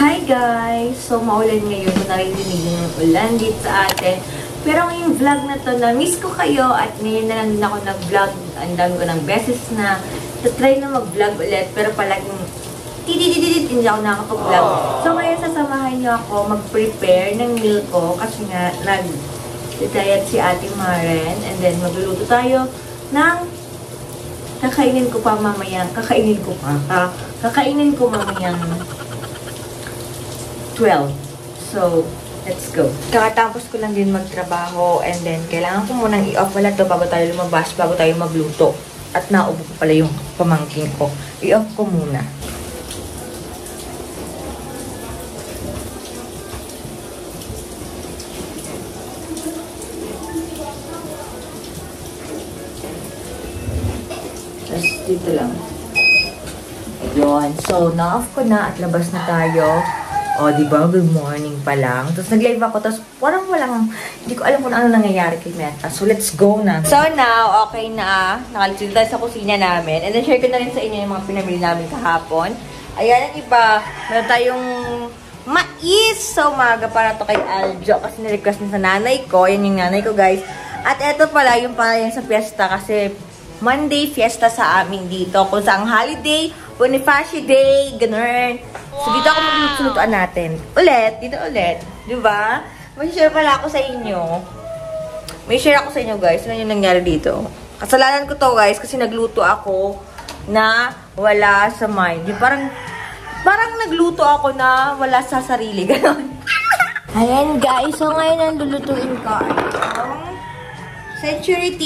Hi guys! So, maulan ngayon. Naririnig yung ulan dito sa atin. Pero ngayong vlog na to, na-miss ko kayo at ngayon na lang din ako nag-vlog. Ang dami ko ng beses na try na mag-vlog ulit. Pero palaging hindi ako nakakapag-vlog. So, ngayon sasamahan niyo ako mag-prepare ng meal ko kasi nga nag-diet si Ate Maren. And then, magluluto tayo ng kakainin ko mamayang 12. So, let's go. Kakatapos ko lang din magtrabaho and then kailangan ko munang i-off wala to bago tayo lumabas, bago tayo magluto. At naubo ko pala yung pamangkin ko. I-off ko muna. Tapos dito lang. Ayun. So, na-off ko na at labas na tayo. O, diba? Good morning pa lang. Tapos nag-live ako. Tapos parang hindi ko alam kung ano nangyayari kay Meta. So, let's go na. So, now, okay na. Nakalit tayo sa kusina namin. And then, share ko na rin sa inyo yung mga pinamili namin kahapon. Ayan, ang iba. Meron tayong mais. So, umaga para to kay Aljo. Kasi nirequest niya sa nanay ko. Yan yung nanay ko, guys. At eto pala, yung sa fiesta. Kasi Monday, fiesta sa amin dito. Kung saan holiday, Bonifacio Day, ganun. So, dito ako maglulutuan natin. Dito ulit. Diba? May share pala ako sa inyo. May share ako sa inyo, guys. Ano yung nangyari dito? Kasalanan ko to, guys, kasi nagluto ako na wala sa mind. Yung parang nagluto ako na wala sa sarili. Ganun. Ayan, guys. So, ngayon ang lulutuin ko ay Century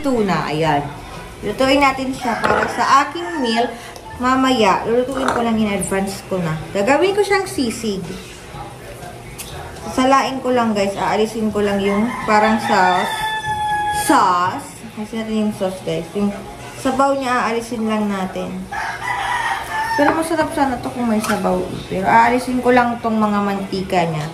Tuna. Ayan. Lutuin natin siya para sa aking meal. Mamaya, lulutuin ko lang in advance ko na. Gagawin ko siyang sisig. Sasalain ko lang, guys. Aalisin ko lang yung parang sauce. Kasi natin yung sauce, guys. Yung sabaw niya, aalisin lang natin. Pero masarap sana to kung may sabaw. Pero aalisin ko lang tong mga mantika niya.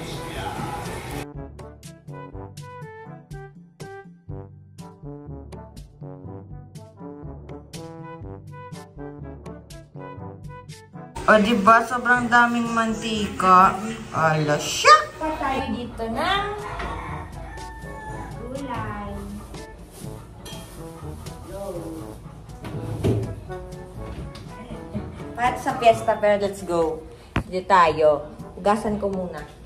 O, diba? Sobrang daming mantika. Ala, siya! Pa tayo dito ng gulay. Pat sa fiesta, pero let's go. Dito tayo. Hugasan ko muna.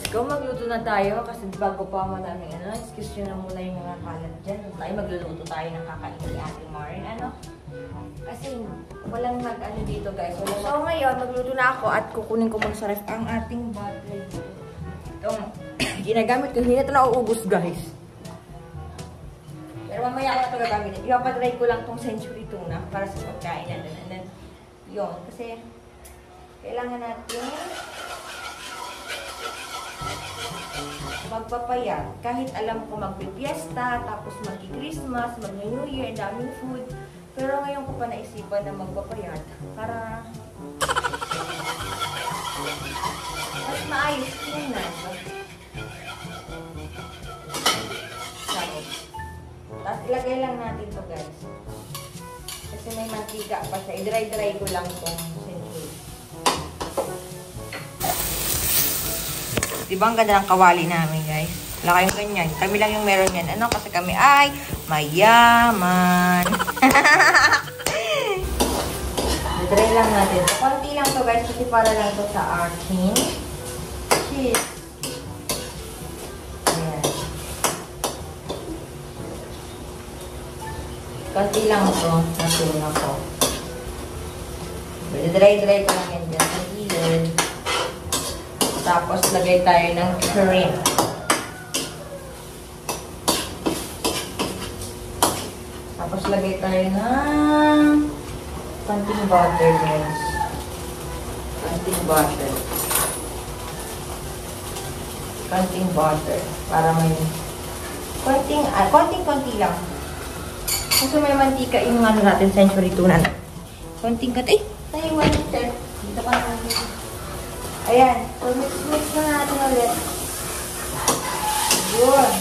Go, magluto na tayo kasi bago pa madaming excuse nyo na muna yung mga kalat dyan. Tayo magluluto tayo ng kakain ni Ate Maren. Kasi walang dito, guys. So, ngayon, magluto na ako at kukunin ko muna sa ref ang ating butter. Itong ginagamit ko. Hindi na ito nauubos, guys. Pero mamaya ako na ito gagamit. Ipapatry ko lang itong Century Tuna para sa pagkain natin. And then, yun. Kasi, kailangan natin magpapayat. Kahit alam ko magpipiesta, tapos magki-Christmas, mag-New Year, daming food. Pero ngayon ko pa naisipan na magpapayat para mas maayos tingnan. Tapos ilagay lang natin to, guys. Kasi may mantika pa siya. I-dry ko lang itong Century. Diba ang ganda ng kawali namin, guys? Wala kayong ganyan. Kami lang yung meron yan. Kasi kami ay mayaman. Try lang natin. Konti lang to, guys, kasi para lang to sa akin. Cheese. Ayan. Konti lang to. Natuna ko. Dry ko lang yan dyan. Sa gilid. Tapos, lagay tayo ng shrimp. Tapos, lagay tayo ng konting butter, guys. Konting butter. Konting butter. Para may konting-konti lang. Kasi may mantika yung natin, Century Tuna. Konting-konti. Tayo, dito pa naman. Ayan. So, mix na natin ulit. Yun.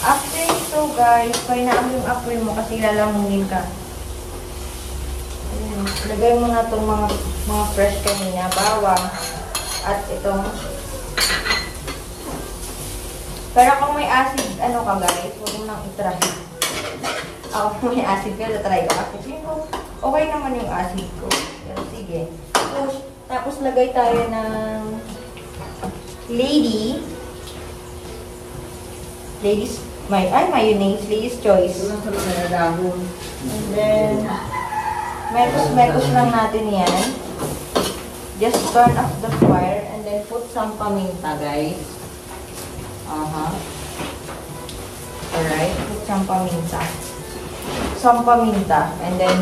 After ito, guys, kaya na yung apoy mo kasi lalamunin ka. Lagay mo na itong mga fresh kanina. Bawang. At itong... Pero kung may acid, ano ka guys, huwag mo nang itry. Ako kung may acid ko, natry ko. Kasi okay naman yung acid ko. Pero sige. Tapos lagay tayo ng mayonnaise, Lady's Choice. And then, mekos lang natin yan. Just turn off the fire and then put some paminta, guys. Alright, put some paminta. And then,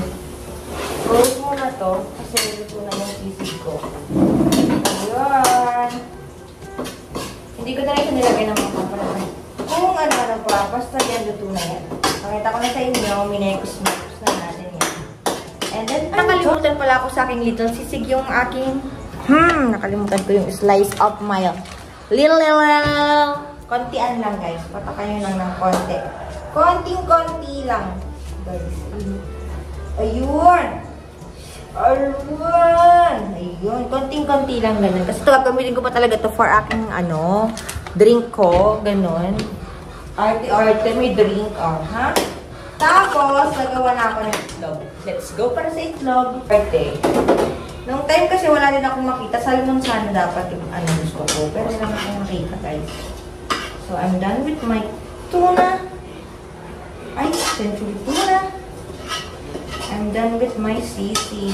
close mo na to kasi luto na yung sisig ko. Ayan. Hindi ko na rin nilagay ng mga pampalagay. Kung ano pa, basta yan, luto na yan. Pakita ko na sa inyo, minekos-mekos na natin yan. And then, nakalimutan pala ako sa aking little sisig yung aking, nakalimutan ko yung slice of my little, kontian lang guys. Patakayin lang ng konti. Konting-konti lang. Guys, ayun. Ayun. Konting-konti lang ganun. Kasi ito, pamilin ko pa talaga to for aking, drink ko. Ganun. Arte-arte, may drink, ha? Tapos, nagawa na ako ng itlog. Let's go para sa itlog. Birthday. Nung time kasi wala din akong makita. Salmon sana dapat yung gusto ko. Pero wala akong makita, guys. So, I'm done with my tuna. Century tuna. I'm done with my sisig.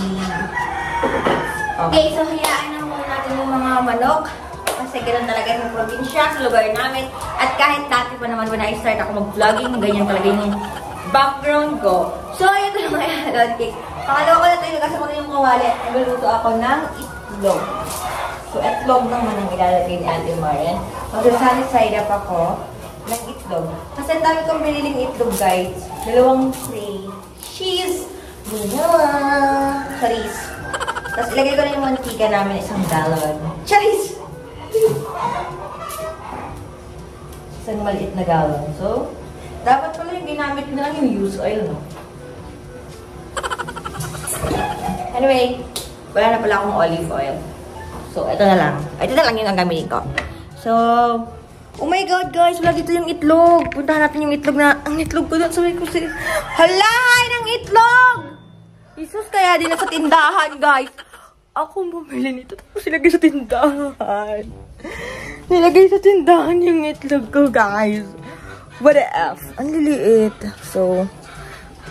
Okay, so hayaan na muna natin yung mga manok. Kasi ganun talaga yung probinsya sa lugar namin. At kahit dati pa naman when I start ako mag-vlogging, ganyan talaga yung background ko. So, ito yung mga halot cake. Pakalawa ko na ito, kasi ko na yung kawali. Nagluluto ako ng itlog. So, itlog naman ang ilalagay ni Ate Marian. Mag-sunny side up ako ng itlog. Kasi ang dami kong biniling itlog, guys. 2 tray. Cheese! Charis. Tapos ilagay ko na yung mantika namin 1 galon. Charis! Isang maliit na galon. So, dapat pala yung ginamit ko na lang yung used oil, no? Anyway, wala na pala akong olive oil. So, ito na lang. Ito na lang yung ang gamitin ko. So, oh my God, guys! Wala dito yung itlog. Puntahan natin yung itlog na... Ang itlog ko doon. Sabi ko si... Hala! Ng itlog! Jesus, kaya din na sa tindahan, guys. Ako bumili nito. Tapos nilagay sa tindahan. Nilagay sa tindahan yung itlog ko, guys. What the F? Ang liliit. So,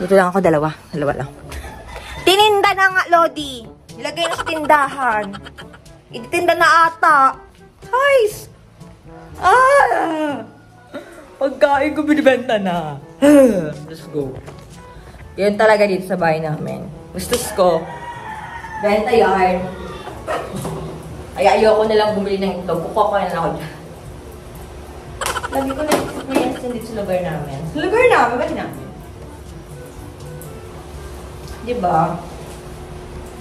dito lang ako. Dalawa lang. Tininda na nga, Lodi. Nilagay na sa tindahan. Ititinda na ata. Guys! Pagkain ko binibenta na. Let's go. Yan talaga dito sa bahay namin. Gustos ko. Benta yarn. Ay, ayoko na lang bumili ng itlog. Kukuha na ako dyan. Lagi ko na experience dito sa lugar namin. Sa lugar namin? Ba't namin? Diba?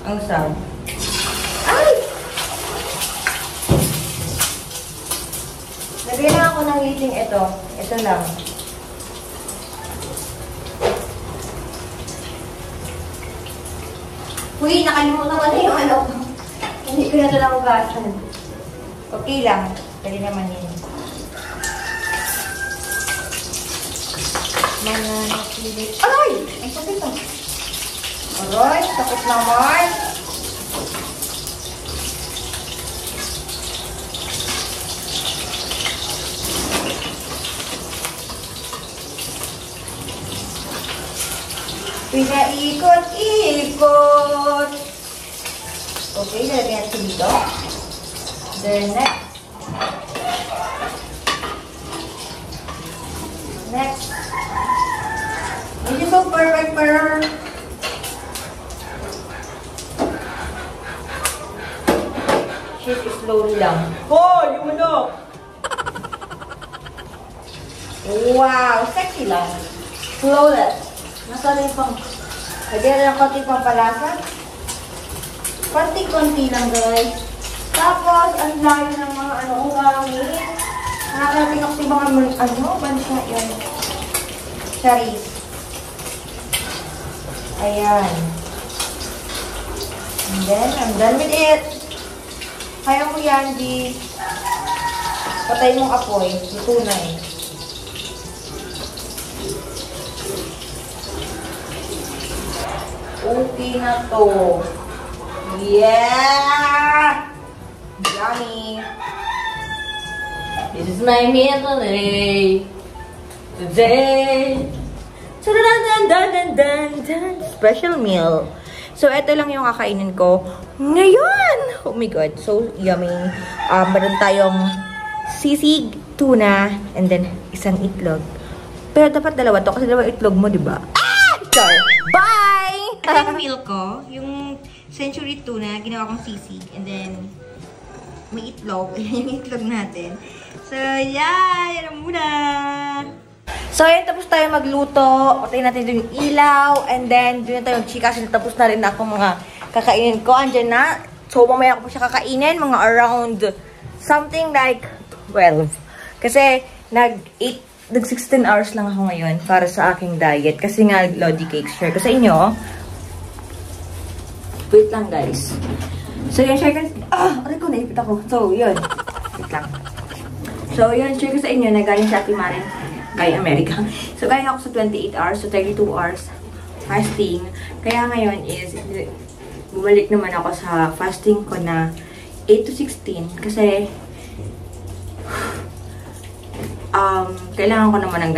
Ang sad. Ay! Lagay na ako ng liting ito. Ito lang. Uy, nakalimutan ko na yung ano. Hindi ko na ito nakugasan. Okay lang. Pwede naman yun. Mananasilit. Aray! Ay, sakit ito. Aray, sakit naman. Pinaikot-ikot. Okay, lalagyan natin dito. Then next. This is so perfect for she's slowly lang. Oh, yung ano? Wow, sexy lang. Flawless. Nasaan yung pang... Lagyan na ng konting pampalasa. Konti-konti lang, guys. Tapos, ang layo ng mga uangin. Nakakarating ako sa mga bansa yun. Charis. Ayan. And then, I'm done with it. Kaya mo yan, G. Patay mong apoy. Luto na eh. Okay na to. Yeah! Yummy! This is my meal today. Today. Special meal. So, ito lang yung kakainin ko ngayon. Oh my God. So, yummy. Meron tayong sisig, tuna, and then isang itlog. Pero dapat dalawa to kasi dalawa itlog mo, diba? Ah! Char! Bye! Ito yung meal ko. Yung century tuna, ginawa kong sisig. And then, may itlog. Ayan yung itlog natin. So, yeah! Yan ang muna! So, ayan, tapos tayo magluto. Patayin natin yung ilaw. And then, doon na tayo mag-chika. Tapos na rin ako mga kakainin ko. Andyan na. So, mamaya ko pa siya kakainin. Mga around something like 12. Kasi, nag-16 hours lang ako ngayon para sa aking diet. Kasi nga, Lodi Cake share ko sa inyo. Wait lang, guys. So, yan, share ko. Aray ko, naipit ako. So, yun. Wait lang. So, yun, share ko sa inyo na galing sa Ate Marin kay America. So, kaya ako sa 28 hours, so 32 hours fasting. Kaya ngayon is, bumalik naman ako sa fasting ko na 8 to 16. Kasi, kailangan ko naman ng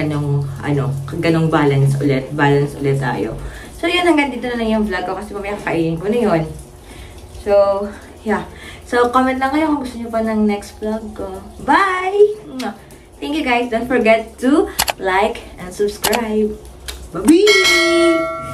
ganong balance ulit. Balance ulit tayo. So, yun, hanggang dito na lang yung vlog ko kasi mamaya kakainin ko na yun. So, yeah. So, comment lang kayo kung gusto nyo pa ng next vlog ko. Bye! Thank you guys. Don't forget to like and subscribe. Bye-bye!